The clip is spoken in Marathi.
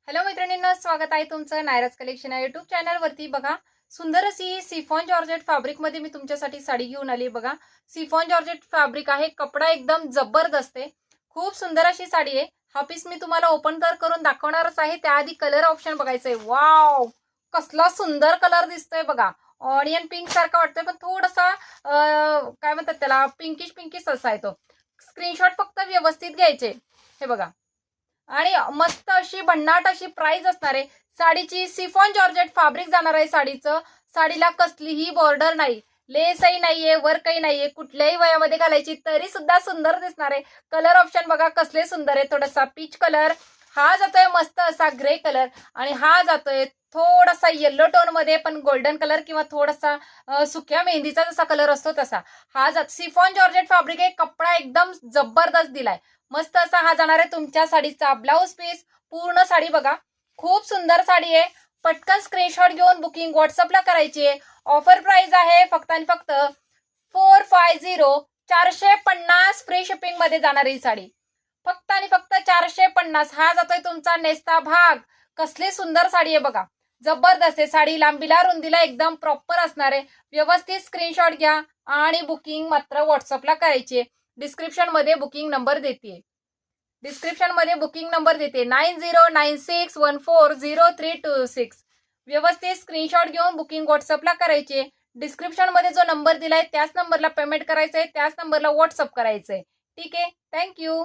हॅलो मैत्रिणींनो, स्वागत आहे तुमचं नायराज कलेक्शन या यूट्यूब चॅनलवरती। बघा, सुंदर अशी सिफॉन जॉर्जेट फॅब्रिकमध्ये मी तुमच्यासाठी साडी घेऊन आली। बघा, सिफॉन जॉर्जेट फॅब्रिक आहे, कपडा एकदम जबरदस्त आहे, खूप सुंदर अशी साडी आहे। हा पीस मी तुम्हाला ओपन करून दाखवणारच आहे। त्याआधी कलर ऑप्शन बघायचंय। वाव, कसला सुंदर कलर दिसतोय बघा, ऑनियन पिंक सारखा वाटतोय, पण थोडासा काय म्हणतात त्याला, पिंकिश पिंकिश असा आहे तो। स्क्रीनशॉट फक्त व्यवस्थित घ्यायचे। हे बघा, आणि मस्त अशी भन्नाट अशी प्राइस असणार आहे साडीची। सिफॉन जॉर्जेट फॅब्रिक जाणार आहे साडीचं। साडीला कसलीही बॉर्डर नाही, लेसही नाहीये, वर्कही नाहीये, कुठल्याही वयामध्ये घालायची तरी सुद्धा सुंदर दिसणार आहे। कलर ऑप्शन बघा कसले सुंदर आहे। थोडासा पीच कलर, हा जातोय मस्त असा ग्रे कलर, आणि हा जातोय थोडासा येलो टोन मध्ये, पण गोल्डन कलर किंवा थोडासा सुक्या मेहंदीचा जसा कलर असतो तसा हा जात। सिफॉन जॉर्जेट फॅब्रिक आहे, कपडा एकदम जबरदस्त दिलाय, मस्त असा हा जाणार आहे तुमच्या साडीचा ब्लाउज पीस। पूर्ण साडी बघा, खूप सुंदर साडी आहे। पटकन स्क्रीनशॉट घेऊन बुकिंग व्हॉट्सअपला करायची आहे। ऑफर प्राइस आहे फक्त आणि फक्त 450, 450 फ्री शिपिंग मध्ये जाणार ही साडी, फक्त आणि फक्त 450। हा जातोय तुमचा नेसता भाग। कसली सुंदर साडी आहे बघा, जबरदस्त आहे साडी, लांबीला रुंदीला एकदम प्रॉपर असणार आहे। व्यवस्थित स्क्रीनशॉट घ्या आणि बुकिंग मात्र व्हॉट्सअपला करायची आहे। डिस्क्रिप्शन मध्ये बुकिंग नंबर देते, 9096140326। व्यवस्थित स्क्रीनशॉट घेऊन बुकिंग व्हॉट्सअपला करायचे। डिस्क्रिप्शन मध्ये जो नंबर दिलाय त्याच नंबरला पेमेंट करायचंय, त्याच नंबरला व्हॉट्सअप करायचंय। ठीक आहे, थँक्यू।